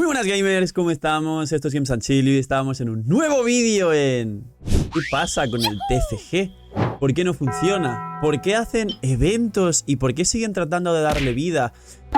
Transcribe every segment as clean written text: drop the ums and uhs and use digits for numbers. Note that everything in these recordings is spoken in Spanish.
Muy buenas gamers, ¿cómo estamos? Esto es Games and Chill y estamos en un nuevo vídeo en... ¿Qué pasa con el TCG? ¿Por qué no funciona? ¿Por qué hacen eventos? ¿Y por qué siguen tratando de darle vida?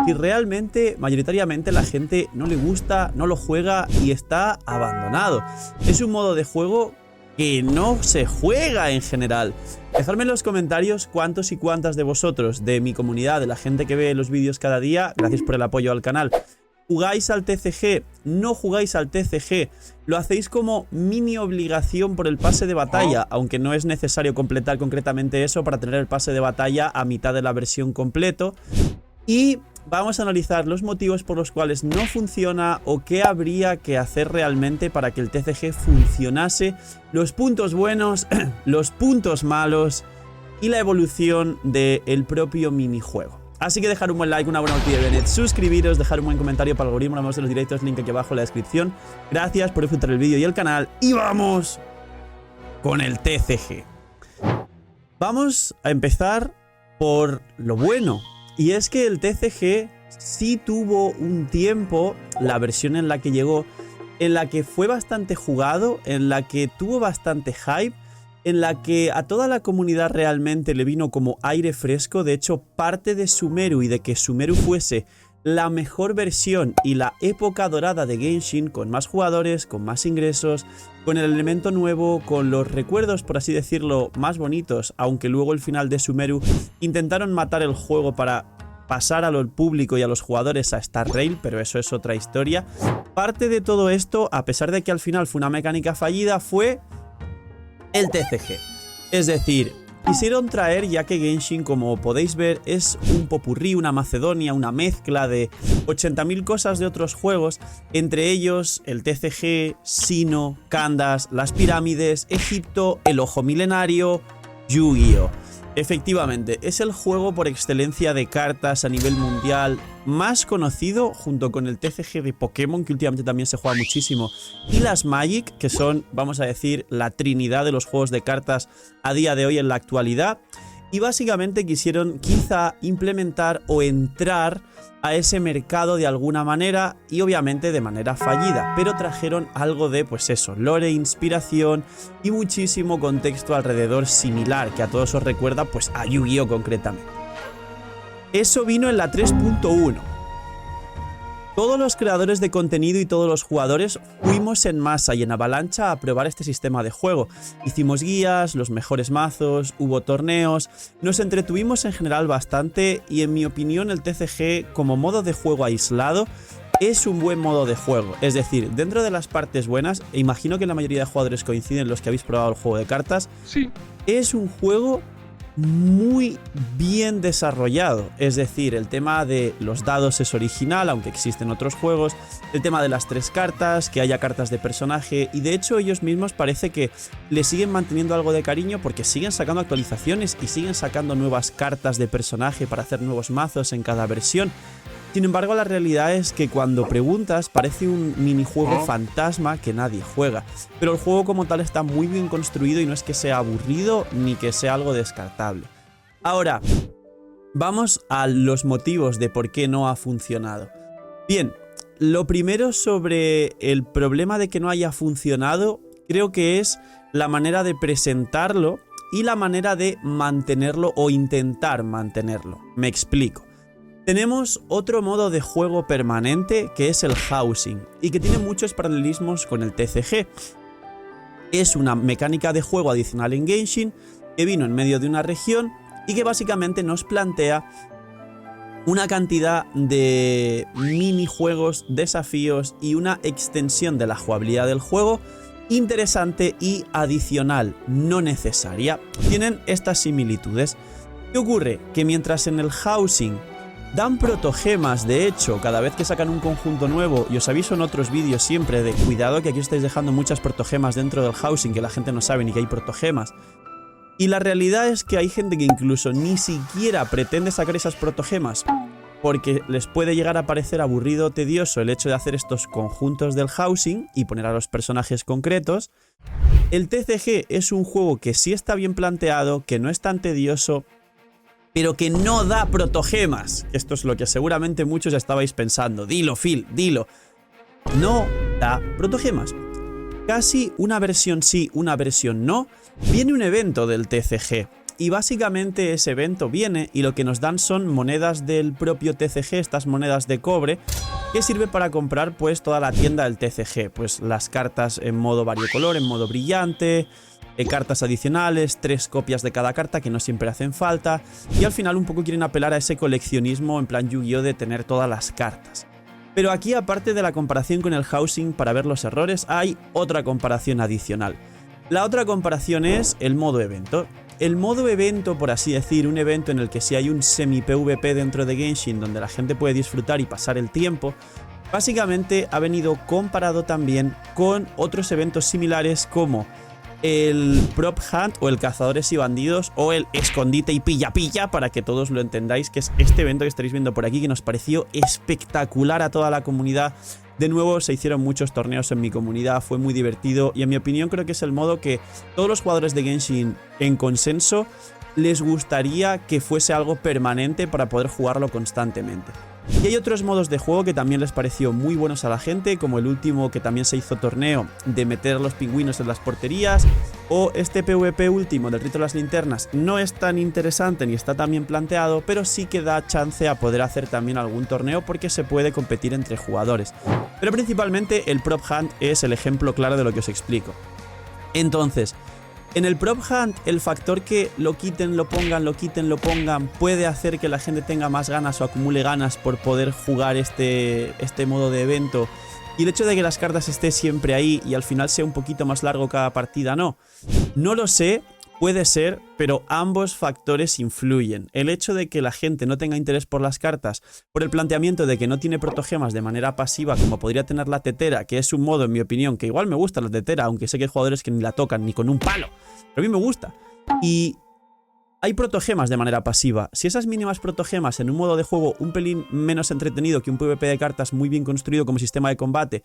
Si realmente, mayoritariamente, la gente no le gusta, no lo juega y está abandonado. Es un modo de juego que no se juega en general. Dejadme en los comentarios cuántos y cuántas de vosotros, de mi comunidad, de la gente que ve los vídeos cada día, gracias por el apoyo al canal, ¿jugáis al TCG? ¿No jugáis al TCG? ¿Lo hacéis como mini obligación por el pase de batalla? Aunque no es necesario completar concretamente eso para tener el pase de batalla a mitad de la versión completo. Y vamos a analizar los motivos por los cuales no funciona o qué habría que hacer realmente para que el TCG funcionase, los puntos buenos, los puntos malos y la evolución del propio minijuego. Así que dejar un buen like, una buena ulti de Bennett, suscribiros, dejar un buen comentario para el algoritmo, hablamos de los directos, link aquí abajo en la descripción. Gracias por disfrutar el vídeo y el canal y vamos con el TCG. Vamos a empezar por lo bueno, y es que el TCG sí tuvo un tiempo, la versión en la que llegó, en la que fue bastante jugado, en la que tuvo bastante hype, en la que a toda la comunidad realmente le vino como aire fresco. De hecho, parte de Sumeru y de que Sumeru fuese la mejor versión y la época dorada de Genshin, con más jugadores, con más ingresos, con el elemento nuevo, con los recuerdos, por así decirlo, más bonitos, aunque luego el final de Sumeru intentaron matar el juego para pasar al público y a los jugadores a Star Rail, pero eso es otra historia. Parte de todo esto, a pesar de que al final fue una mecánica fallida, fue el TCG. Es decir, quisieron traer, ya que Genshin, como podéis ver, es un popurrí, una macedonia, una mezcla de 80.000 cosas de otros juegos, entre ellos el TCG, Sinnoh, Candace, las pirámides, Egipto, el ojo milenario, Yu-Gi-Oh! Efectivamente, es el juego por excelencia de cartas a nivel mundial más conocido, junto con el TCG de Pokémon, que últimamente también se juega muchísimo, y las Magic, que son, vamos a decir, la trinidad de los juegos de cartas a día de hoy en la actualidad. Y básicamente quisieron quizá implementar o entrar a ese mercado de alguna manera, y obviamente de manera fallida, pero trajeron algo de, pues eso, lore, inspiración y muchísimo contexto alrededor similar, que a todos os recuerda pues a Yu-Gi-Oh! Concretamente. Eso vino en la 3.1. Todos los creadores de contenido y todos los jugadores fuimos en masa y en avalancha a probar este sistema de juego. Hicimos guías, los mejores mazos, hubo torneos, nos entretuvimos en general bastante y en mi opinión el TCG como modo de juego aislado es un buen modo de juego. Es decir, dentro de las partes buenas, e imagino que la mayoría de jugadores coinciden los que habéis probado el juego de cartas, sí, es un juego muy bien desarrollado. Es decir, el tema de los dados es original, aunque existen otros juegos, el tema de las 3 cartas, que haya cartas de personaje, y de hecho ellos mismos parece que le siguen manteniendo algo de cariño porque siguen sacando actualizaciones y siguen sacando nuevas cartas de personaje para hacer nuevos mazos en cada versión. Sin embargo, la realidad es que cuando preguntas parece un minijuego fantasma que nadie juega. Pero el juego como tal está muy bien construido y no es que sea aburrido ni que sea algo descartable. Ahora, vamos a los motivos de por qué no ha funcionado. Bien, lo primero sobre el problema de que no haya funcionado, creo que es la manera de presentarlo y la manera de mantenerlo o intentar mantenerlo. Me explico. Tenemos otro modo de juego permanente que es el housing y que tiene muchos paralelismos con el TCG. Es una mecánica de juego adicional en Genshin que vino en medio de una región y que básicamente nos plantea una cantidad de minijuegos, desafíos y una extensión de la jugabilidad del juego interesante y adicional, no necesaria. Tienen estas similitudes. ¿Qué ocurre? Que mientras en el housing dan protogemas, de hecho, cada vez que sacan un conjunto nuevo, y os aviso en otros vídeos siempre de cuidado que aquí os estáis dejando muchas protogemas dentro del housing que la gente no sabe ni que hay protogemas. Y la realidad es que hay gente que incluso ni siquiera pretende sacar esas protogemas porque les puede llegar a parecer aburrido o tedioso el hecho de hacer estos conjuntos del housing y poner a los personajes concretos. El TCG es un juego que sí está bien planteado, que no es tan tedioso, pero que no da protogemas. Esto es lo que seguramente muchos estabais pensando. Dilo, Phil, dilo. no da protogemas. Casi una versión sí, una versión no. Viene un evento del TCG. Y básicamente ese evento viene y lo que nos dan son monedas del propio TCG, estas monedas de cobre, que sirve para comprar pues toda la tienda del TCG. Pues las cartas en modo variocolor, en modo brillante, cartas adicionales, 3 copias de cada carta que no siempre hacen falta. Y al final un poco quieren apelar a ese coleccionismo en plan Yu-Gi-Oh! De tener todas las cartas. Pero aquí, aparte de la comparación con el housing para ver los errores, hay otra comparación adicional. La otra comparación es el modo evento. El modo evento, por así decir, un evento en el que sí hay un semi-PvP dentro de Genshin donde la gente puede disfrutar y pasar el tiempo, básicamente ha venido comparado también con otros eventos similares como el Prop Hunt o el Cazadores y Bandidos o el Escondite y Pilla Pilla, para que todos lo entendáis, que es este evento que estaréis viendo por aquí, que nos pareció espectacular a toda la comunidad. De nuevo, se hicieron muchos torneos en mi comunidad, fue muy divertido y en mi opinión creo que es el modo que todos los jugadores de Genshin en consenso les gustaría que fuese algo permanente para poder jugarlo constantemente. Y hay otros modos de juego que también les pareció muy buenos a la gente, como el último que también se hizo torneo de meter los pingüinos en las porterías, o este PvP último del Rito de las Linternas. No es tan interesante ni está tan bien planteado, pero sí que da chance a poder hacer también algún torneo porque se puede competir entre jugadores. Pero principalmente el Prop Hunt es el ejemplo claro de lo que os explico. Entonces, en el Prop Hunt, el factor que lo quiten, lo pongan, lo quiten, lo pongan, puede hacer que la gente tenga más ganas o acumule ganas por poder jugar este modo de evento. Y el hecho de que las cartas estén siempre ahí y al final sea un poquito más largo cada partida, no lo sé. Puede ser, pero ambos factores influyen. El hecho de que la gente no tenga interés por las cartas, por el planteamiento de que no tiene protogemas de manera pasiva como podría tener la tetera, que es un modo, en mi opinión, que igual me gusta la tetera, aunque sé que hay jugadores que ni la tocan ni con un palo, pero a mí me gusta. Y hay protogemas de manera pasiva. Si esas mínimas protogemas en un modo de juego un pelín menos entretenido que un PvP de cartas muy bien construido como sistema de combate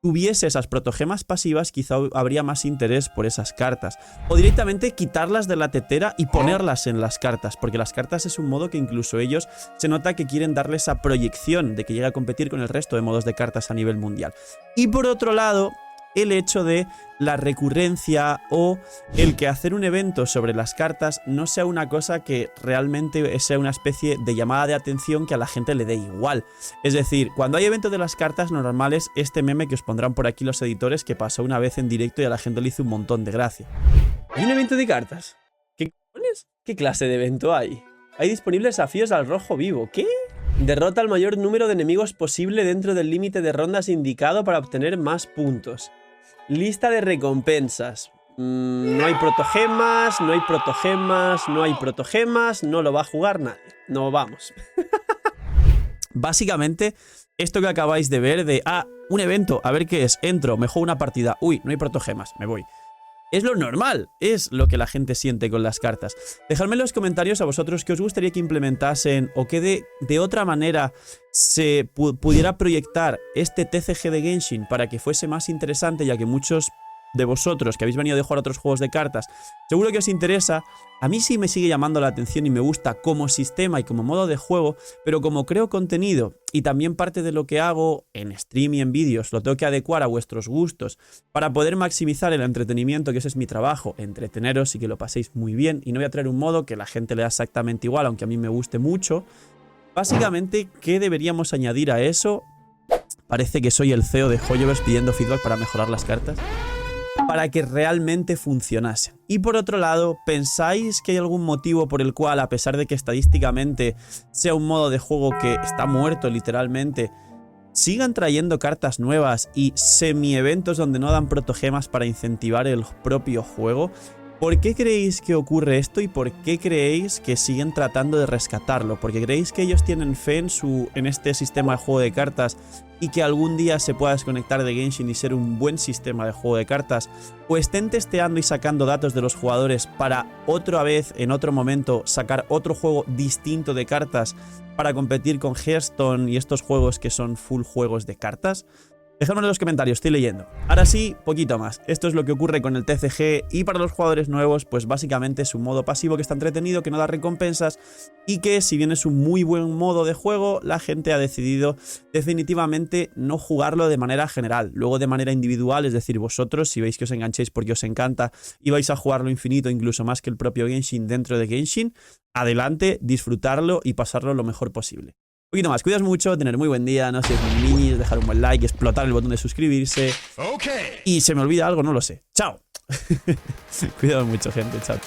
tuviese esas protogemas pasivas, quizá habría más interés por esas cartas. O directamente quitarlas de la tetera y ponerlas en las cartas, porque las cartas es un modo que incluso ellos se nota que quieren darle esa proyección de que llegue a competir con el resto de modos de cartas a nivel mundial. Y por otro lado, el hecho de la recurrencia o el que hacer un evento sobre las cartas no sea una cosa que realmente sea una especie de llamada de atención que a la gente le dé igual. Es decir, cuando hay eventos de las cartas normales, este meme que os pondrán por aquí los editores que pasó una vez en directo y a la gente le hizo un montón de gracia. ¿Hay un evento de cartas? ¿Qué cojones? ¿Qué clase de evento hay? Hay disponibles desafíos al rojo vivo. ¿Qué? Derrota al mayor número de enemigos posible dentro del límite de rondas indicado para obtener más puntos. Lista de recompensas. No hay protogemas, no hay protogemas, no hay protogemas, no lo va a jugar nadie. No vamos. Básicamente, esto que acabáis de ver de, un evento, a ver qué es, entro, me juego una partida, uy, no hay protogemas, me voy. Es lo normal, es lo que la gente siente con las cartas. Dejadme en los comentarios a vosotros qué os gustaría que implementasen o que de otra manera se pudiera proyectar este TCG de Genshin para que fuese más interesante, ya que muchos de vosotros que habéis venido de jugar a otros juegos de cartas seguro que os interesa. A mí sí me sigue llamando la atención y me gusta como sistema y como modo de juego, pero como creo contenido y también parte de lo que hago en stream y en vídeos lo tengo que adecuar a vuestros gustos para poder maximizar el entretenimiento, que ese es mi trabajo, entreteneros y que lo paséis muy bien, y no voy a traer un modo que la gente le da exactamente igual, aunque a mí me guste mucho. Básicamente, ¿qué deberíamos añadir a eso? Parece que soy el CEO de Hoyoverse pidiendo feedback para mejorar las cartas, para que realmente funcionasen. Y por otro lado, ¿pensáis que hay algún motivo por el cual, a pesar de que estadísticamente sea un modo de juego que está muerto literalmente, sigan trayendo cartas nuevas y semi-eventos donde no dan protogemas para incentivar el propio juego? ¿Por qué creéis que ocurre esto y por qué creéis que siguen tratando de rescatarlo? ¿Porque creéis que ellos tienen fe en este sistema de juego de cartas y que algún día se pueda desconectar de Genshin y ser un buen sistema de juego de cartas? ¿O estén testeando y sacando datos de los jugadores para otra vez, en otro momento, sacar otro juego distinto de cartas para competir con Hearthstone y estos juegos que son full juegos de cartas? Dejadmelo en los comentarios, estoy leyendo. Ahora sí, poquito más. Esto es lo que ocurre con el TCG y para los jugadores nuevos, pues básicamente es un modo pasivo que está entretenido, que no da recompensas y que si bien es un muy buen modo de juego, la gente ha decidido definitivamente no jugarlo de manera general. Luego de manera individual, es decir, vosotros, si veis que os enganchéis porque os encanta y vais a jugarlo infinito, incluso más que el propio Genshin dentro de Genshin, adelante, disfrutarlo y pasarlo lo mejor posible. Un poquito más, cuidaos mucho, tener muy buen día, no seáis muy minis, dejar un buen like, explotar el botón de suscribirse. Y se me olvida algo, no lo sé. ¡Chao! Cuidaos mucho, gente, chao.